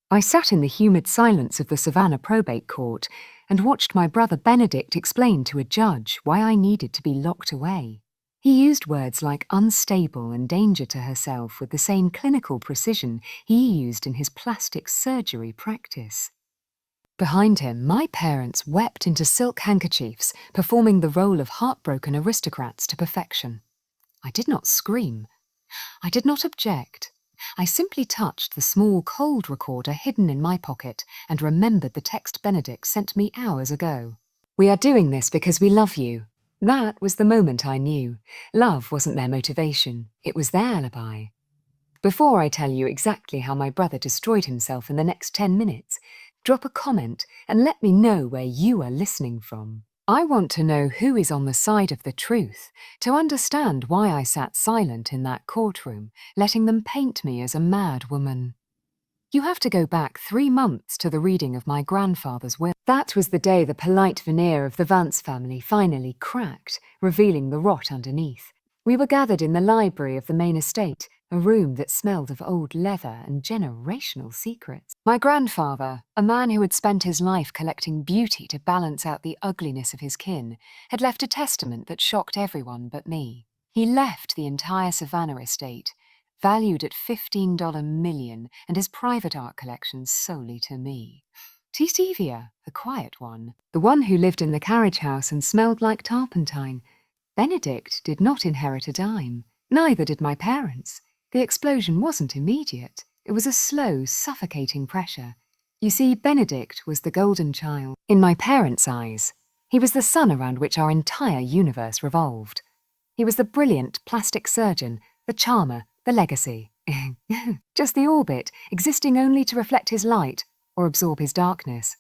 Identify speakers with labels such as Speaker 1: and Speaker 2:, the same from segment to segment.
Speaker 1: I sat in the humid silence of the Savannah probate court and watched my brother Benedict explain to a judge why I needed to be locked away. He used words like unstable and danger to herself with the same clinical precision he used in his plastic surgery practice. Behind him, my parents wept into silk handkerchiefs, performing the role of heartbroken aristocrats to perfection. I did not scream. I did not object. I simply touched the small cold recorder hidden in my pocket and remembered the text Benedict sent me hours ago. "We are doing this because we love you." That was the moment I knew. Love wasn't their motivation, it was their alibi. Before I tell you exactly how my brother destroyed himself in the next 10 minutes, drop a comment and let me know where you are listening from. I want to know who is on the side of the truth, to understand why I sat silent in that courtroom, letting them paint me as a mad woman. You have to go back 3 months to the reading of my grandfather's will. That was the day the polite veneer of the Vance family finally cracked, revealing the rot underneath. We were gathered in the library of the main estate, a room that smelled of old leather and generational secrets. My grandfather, a man who had spent his life collecting beauty to balance out the ugliness of his kin, had left a testament that shocked everyone but me. He left the entire Savannah estate, valued at $15 million, and his private art collection solely to me. Tisivia, the quiet one, the one who lived in the carriage house and smelled like turpentine. Benedict did not inherit a dime. Neither did my parents. The explosion wasn't immediate. It was a slow, suffocating pressure. You see, Benedict was the golden child. In my parents' eyes, he was the sun around which our entire universe revolved. He was the brilliant plastic surgeon, the charmer, the legacy. Just the orbit, existing only to reflect his light or absorb his darkness.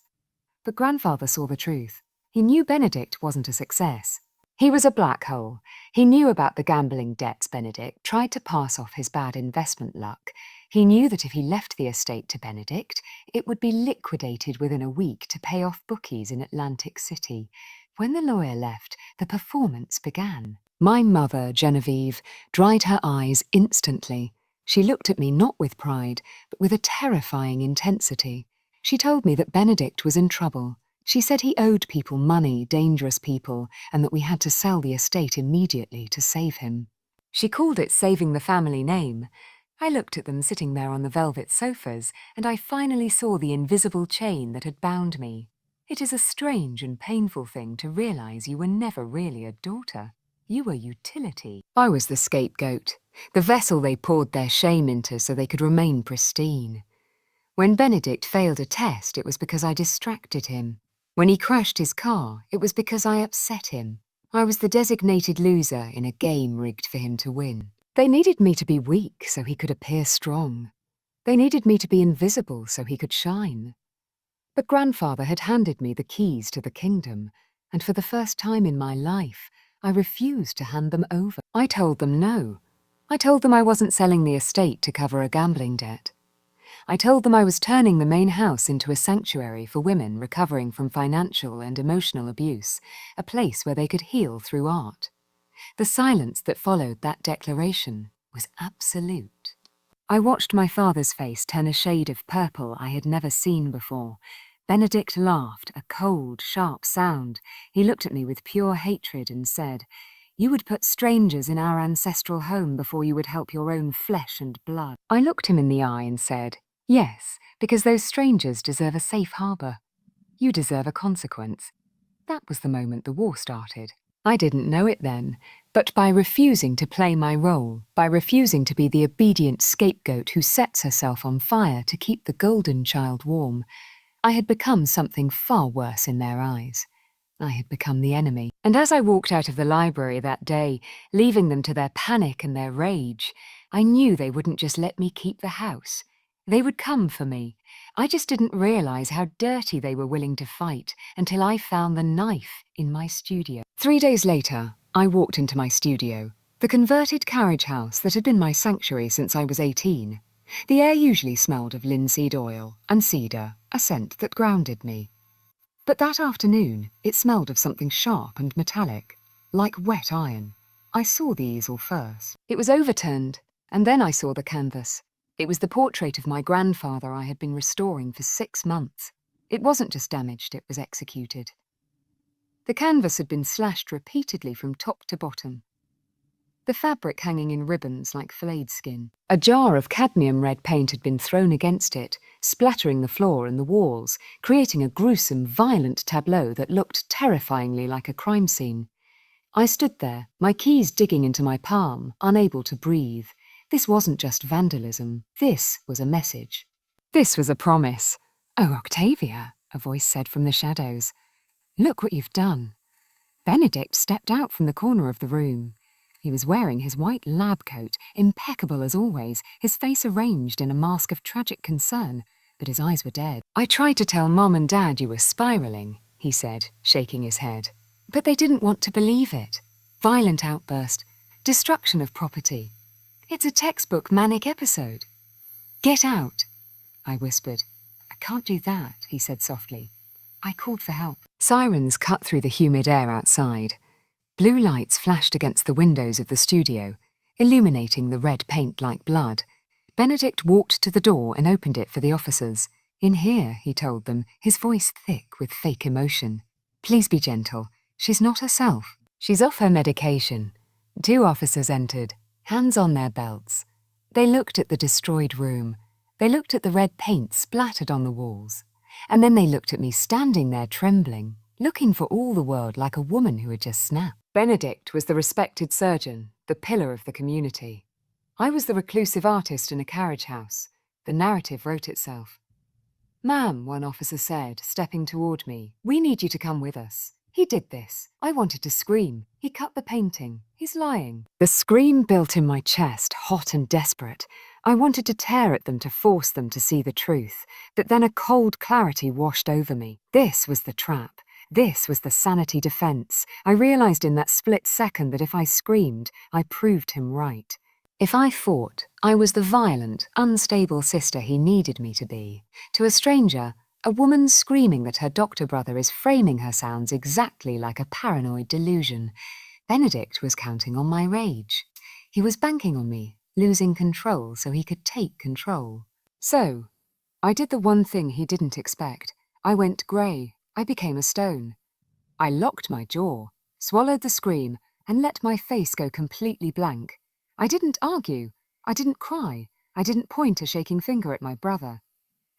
Speaker 1: But grandfather saw the truth. He knew Benedict wasn't a success. He was a black hole. He knew about the gambling debts Benedict tried to pass off his bad investment luck. He knew that if he left the estate to Benedict, it would be liquidated within a week to pay off bookies in Atlantic City. When the lawyer left, the performance began. My mother, Genevieve, dried her eyes instantly. She looked at me not with pride, but with a terrifying intensity. She told me that Benedict was in trouble. She said he owed people money, dangerous people, and that we had to sell the estate immediately to save him. She called it saving the family name. I looked at them sitting there on the velvet sofas, and I finally saw the invisible chain that had bound me. It is a strange and painful thing to realize you were never really a daughter. You were utility. I was the scapegoat, the vessel they poured their shame into so they could remain pristine. When Benedict failed a test, it was because I distracted him. When he crashed his car, it was because I upset him. I was the designated loser in a game rigged for him to win. They needed me to be weak so he could appear strong. They needed me to be invisible so he could shine. But grandfather had handed me the keys to the kingdom, and for the first time in my life, I refused to hand them over. I told them no. I told them I wasn't selling the estate to cover a gambling debt. I told them I was turning the main house into a sanctuary for women recovering from financial and emotional abuse, a place where they could heal through art. The silence that followed that declaration was absolute. I watched my father's face turn a shade of purple I had never seen before. Benedict laughed, a cold, sharp sound. He looked at me with pure hatred and said, "You would put strangers in our ancestral home before you would help your own flesh and blood." I looked him in the eye and said, "Yes, because those strangers deserve a safe harbour. You deserve a consequence." That was the moment the war started. I didn't know it then, but by refusing to play my role, by refusing to be the obedient scapegoat who sets herself on fire to keep the golden child warm, I had become something far worse in their eyes. I had become the enemy. And as I walked out of the library that day, leaving them to their panic and their rage, I knew they wouldn't just let me keep the house. They would come for me. I just didn't realize how dirty they were willing to fight until I found the knife in my studio. 3 days later, I walked into my studio, the converted carriage house that had been my sanctuary since I was 18. The air usually smelled of linseed oil and cedar, a scent that grounded me. But that afternoon, it smelled of something sharp and metallic, like wet iron. I saw the easel first. It was overturned, and then I saw the canvas. It was the portrait of my grandfather I had been restoring for 6 months. It wasn't just damaged, it was executed. The canvas had been slashed repeatedly from top to bottom, the fabric hanging in ribbons like flayed skin. A jar of cadmium red paint had been thrown against it, splattering the floor and the walls, creating a gruesome, violent tableau that looked terrifyingly like a crime scene. I stood there, my keys digging into my palm, unable to breathe. This wasn't just vandalism. This was a message. This was a promise. "Oh, Octavia," a voice said from the shadows. "Look what you've done." Benedict stepped out from the corner of the room. He was wearing his white lab coat, impeccable as always, his face arranged in a mask of tragic concern, but his eyes were dead. "I tried to tell Mom and Dad you were spiraling," he said, shaking his head. "But they didn't want to believe it. Violent outburst, destruction of property. It's a textbook manic episode." "Get out," I whispered. "I can't do that," he said softly. I called for help. Sirens cut through the humid air outside. Blue lights flashed against the windows of the studio, illuminating the red paint like blood. Benedict walked to the door and opened it for the officers. "In here," he told them, his voice thick with fake emotion. "Please be gentle. She's not herself. She's off her medication." 2 officers entered, hands on their belts. They looked at the destroyed room. They looked at the red paint splattered on the walls. And then they looked at me standing there trembling, looking for all the world like a woman who had just snapped. Benedict was the respected surgeon, the pillar of the community. I was the reclusive artist in a carriage house. The narrative wrote itself. "Ma'am," one officer said, stepping toward me, "we need you to come with us. He did this. I wanted to scream. He cut the painting. He's lying." The scream built in my chest, hot and desperate. I wanted to tear at them to force them to see the truth, but then a cold clarity washed over me. This was the trap. This was the sanity defense. I realized in that split second that if I screamed, I proved him right. If I fought, I was the violent, unstable sister he needed me to be. To a stranger, a woman screaming that her doctor brother is framing her sounds exactly like a paranoid delusion. Benedict was counting on my rage. He was banking on me, losing control so he could take control. So, I did the one thing he didn't expect. I went grey. I became a stone. I locked my jaw, swallowed the scream, and let my face go completely blank. I didn't argue. I didn't cry. I didn't point a shaking finger at my brother.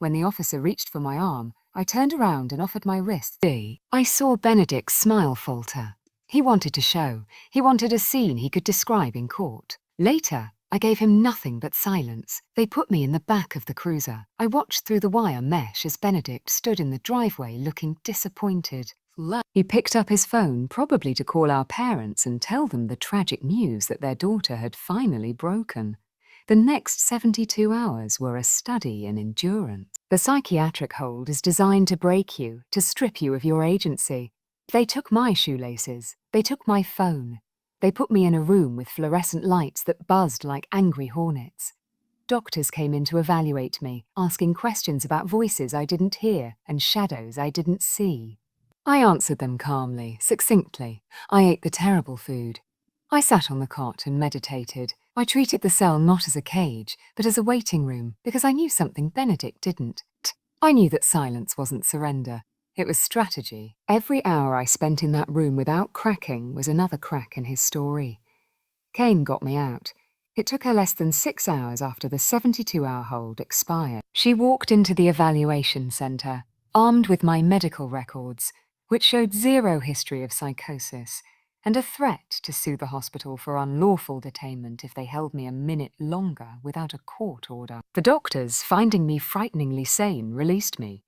Speaker 1: When the officer reached for my arm, I turned around and offered my wrist. I saw Benedict's smile falter. He wanted to show. He wanted a scene he could describe in court. Later, I gave him nothing but silence. They put me in the back of the cruiser. I watched through the wire mesh as Benedict stood in the driveway looking disappointed. He picked up his phone, probably to call our parents and tell them the tragic news that their daughter had finally broken. The next 72 hours were a study in endurance. The psychiatric hold is designed to break you, to strip you of your agency. They took my shoelaces. They took my phone. They put me in a room with fluorescent lights that buzzed like angry hornets. Doctors came in to evaluate me, asking questions about voices I didn't hear and shadows I didn't see. I answered them calmly, succinctly. I ate the terrible food. I sat on the cot and meditated. I treated the cell not as a cage, but as a waiting room, because I knew something Benedict didn't. I knew that silence wasn't surrender. It was strategy. Every hour I spent in that room without cracking was another crack in his story. Kane got me out. It took her less than 6 hours after the 72-hour hold expired. She walked into the evaluation centre, armed with my medical records, which showed 0 history of psychosis, and a threat to sue the hospital for unlawful detainment if they held me a minute longer without a court order. The doctors, finding me frighteningly sane, released me.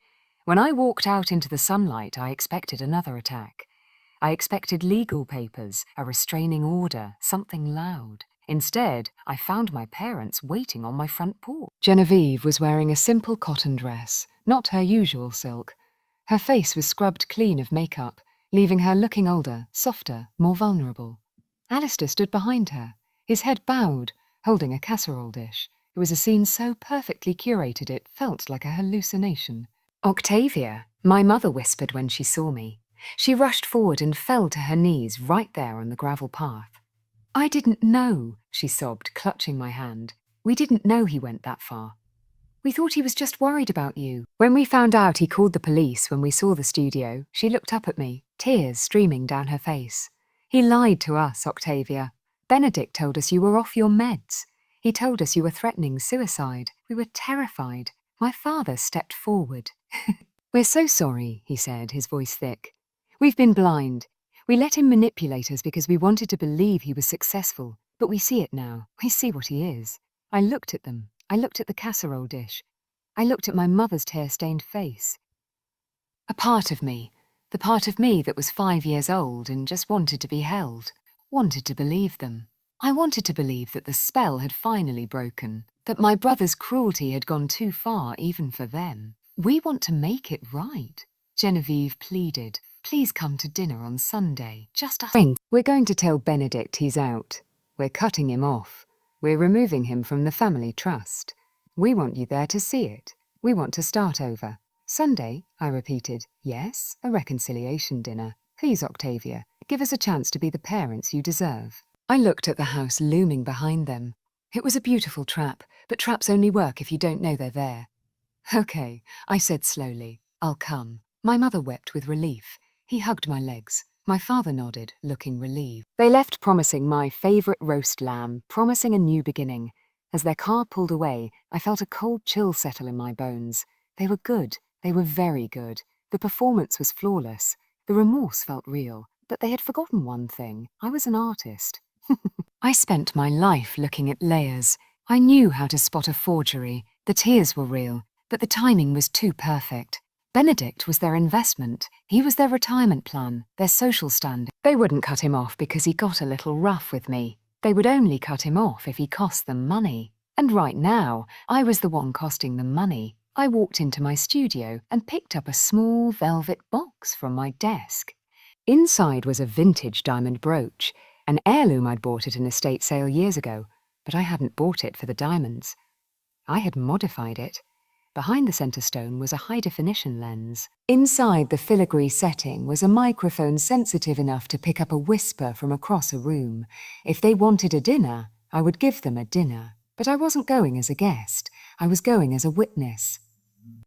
Speaker 1: When I walked out into the sunlight, I expected another attack. I expected legal papers, a restraining order, something loud. Instead, I found my parents waiting on my front porch. Genevieve was wearing a simple cotton dress, not her usual silk. Her face was scrubbed clean of makeup, leaving her looking older, softer, more vulnerable. Alistair stood behind her, his head bowed, holding a casserole dish. It was a scene so perfectly curated it felt like a hallucination. "Octavia," my mother whispered when she saw me. She rushed forward and fell to her knees right there on the gravel path. "I didn't know," she sobbed, clutching my hand. We didn't know he went that far. We thought he was just worried about you. When we found out he called the police when we saw the studio, she looked up at me, tears streaming down her face. He lied to us, Octavia. Benedict told us you were off your meds. He told us you were threatening suicide. We were terrified. My father stepped forward. We're so sorry, he said, his voice thick. We've been blind. We let him manipulate us because we wanted to believe he was successful. But we see it now. We see what he is. I looked at them. I looked at the casserole dish. I looked at my mother's tear-stained face. A part of me, the part of me that was 5 years old and just wanted to be held, wanted to believe them. I wanted to believe that the spell had finally broken, that my brother's cruelty had gone too far even for them. We want to make it right. Genevieve pleaded, please come to dinner on Sunday, just us. We're going to tell Benedict he's out. We're cutting him off. We're removing him from the family trust. We want you there to see it. We want to start over. Sunday, I repeated. Yes, a reconciliation dinner. Please, Octavia, give us a chance to be the parents you deserve. I looked at the house looming behind them. It was a beautiful trap, but traps only work if you don't know they're there. Okay, I said slowly. I'll come. My mother wept with relief. He hugged my legs. My father nodded, looking relieved. They left promising my favourite roast lamb, promising a new beginning. As their car pulled away, I felt a cold chill settle in my bones. They were good. They were very good. The performance was flawless. The remorse felt real. But they had forgotten one thing. I was an artist. I spent my life looking at layers. I knew how to spot a forgery. The tears were real, but the timing was too perfect. Benedict was their investment. He was their retirement plan, their social standing. They wouldn't cut him off because he got a little rough with me. They would only cut him off if he cost them money. And right now, I was the one costing them money. I walked into my studio and picked up a small velvet box from my desk. Inside was a vintage diamond brooch, an heirloom I'd bought at an estate sale years ago, but I hadn't bought it for the diamonds. I had modified it. Behind the centre stone was a high-definition lens. Inside the filigree setting was a microphone sensitive enough to pick up a whisper from across a room. If they wanted a dinner, I would give them a dinner. But I wasn't going as a guest. I was going as a witness.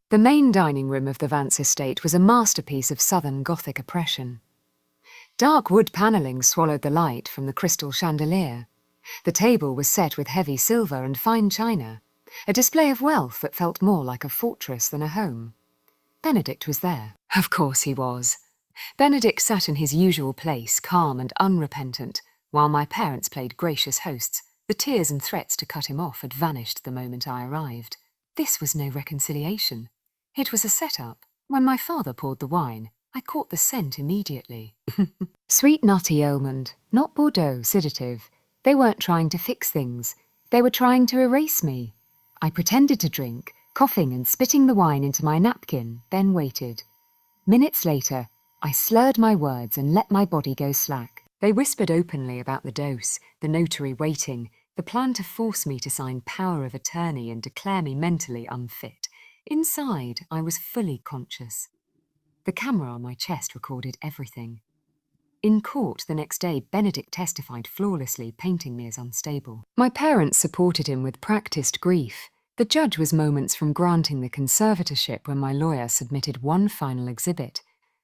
Speaker 1: The main dining room of the Vance estate was a masterpiece of Southern Gothic oppression. Dark wood panelling swallowed the light from the crystal chandelier. The table was set with heavy silver and fine china. A display of wealth that felt more like a fortress than a home. Benedict was there. Of course he was. Benedict sat in his usual place, calm and unrepentant, while my parents played gracious hosts. The tears and threats to cut him off had vanished the moment I arrived. This was no reconciliation. It was a setup. When my father poured the wine, I caught the scent immediately. Sweet nutty almond, not Bordeaux sedative. They weren't trying to fix things. They were trying to erase me. I pretended to drink, coughing and spitting the wine into my napkin, then waited. Minutes later, I slurred my words and let my body go slack. They whispered openly about the dose, the notary waiting, the plan to force me to sign power of attorney and declare me mentally unfit. Inside, I was fully conscious. The camera on my chest recorded everything. In court the next day, Benedict testified flawlessly, painting me as unstable. My parents supported him with practiced grief. The judge was moments from granting the conservatorship when my lawyer submitted one final exhibit.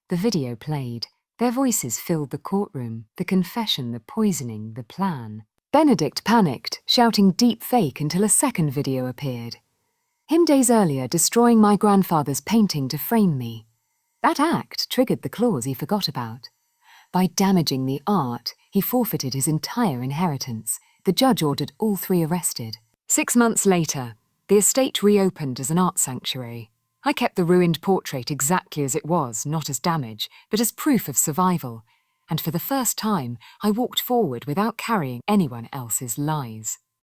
Speaker 1: The video played. Their voices filled the courtroom, the confession, the poisoning, the plan. Benedict panicked, shouting deep fake until a second video appeared. Him days earlier destroying my grandfather's painting to frame me. That act triggered the clause he forgot about. By damaging the art, he forfeited his entire inheritance. The judge ordered all three arrested. 6 months later, the estate reopened as an art sanctuary. I kept the ruined portrait exactly as it was, not as damage, but as proof of survival. And for the first time, I walked forward without carrying anyone else's lies.